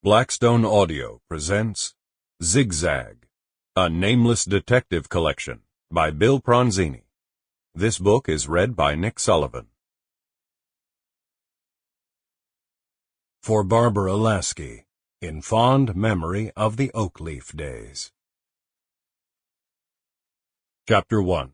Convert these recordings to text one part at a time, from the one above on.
Blackstone Audio presents Zigzag, a Nameless Detective collection by Bill Pronzini. This book is read by Nick Sullivan. For Barbara Lasky, in fond memory of the oak leaf days. Chapter 1.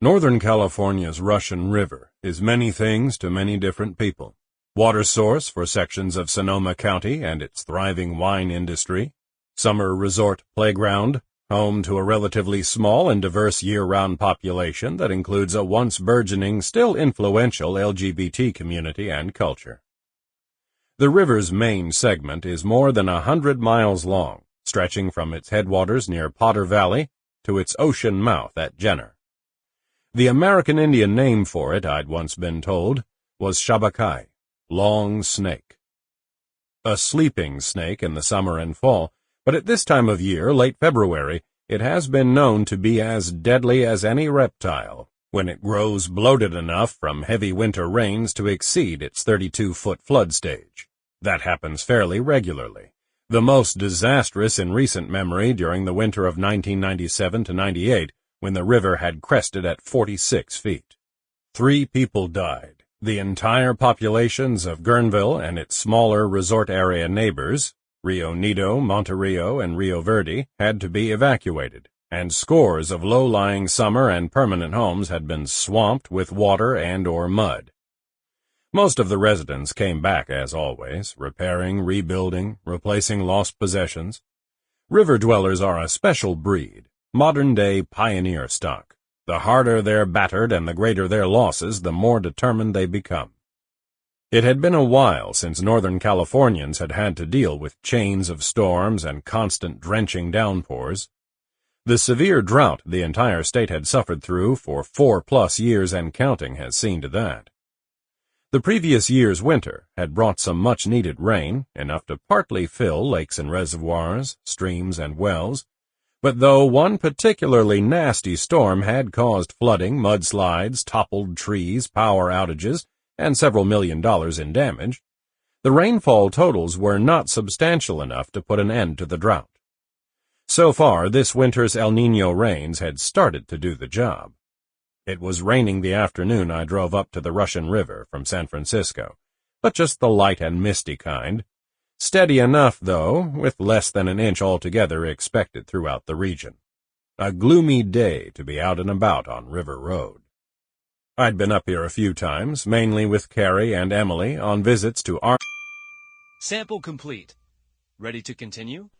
Northern California's Russian River is many things to many different people. Water source for sections of Sonoma County and its thriving wine industry, summer resort playground, home to a relatively small and diverse year-round population that includes a once burgeoning, still influential LGBT community and culture. The river's main segment is more than 100 miles long, stretching from its headwaters near Potter Valley to its ocean mouth at Jenner. The American Indian name for it, I'd once been told, was Shabakai, long snake. A sleeping snake in the summer and fall, but at this time of year, late February, it has been known to be as deadly as any reptile when it grows bloated enough from heavy winter rains to exceed its 32-foot flood stage. That happens fairly regularly, the most disastrous in recent memory during the winter of 1997 to 98, when the river had crested at 46 feet. 3 people died. The entire populations of Guerneville and its smaller resort area neighbors, Rio Nido, Monterio, and Rio Verde, had to be evacuated, and scores of low-lying summer and permanent homes had been swamped with water and/or mud. Most of the residents came back as always, repairing, rebuilding, replacing lost possessions. River dwellers are a special breed, modern-day pioneer stock. The harder they're battered and the greater their losses, the more determined they become. It had been a while since Northern Californians had had to deal with chains of storms and constant drenching downpours. The severe drought the entire state had suffered through for 4+ years and counting has seen to that. The previous year's winter had brought some much-needed rain, enough to partly fill lakes and reservoirs, streams and wells, but though one particularly nasty storm had caused flooding, mudslides, toppled trees, power outages, and several $1 million in damage, the rainfall totals were not substantial enough to put an end to the drought. So far, this winter's El Niño rains had started to do the job. It was raining the afternoon I drove up to the Russian River from San Francisco, but just the light and misty kind. Steady enough, though, with less than an inch altogether expected throughout the region. A gloomy day to be out and about on River Road. I'd been up here a few times, mainly with Carrie and Emily, on visits to our... Sample complete. Ready to continue?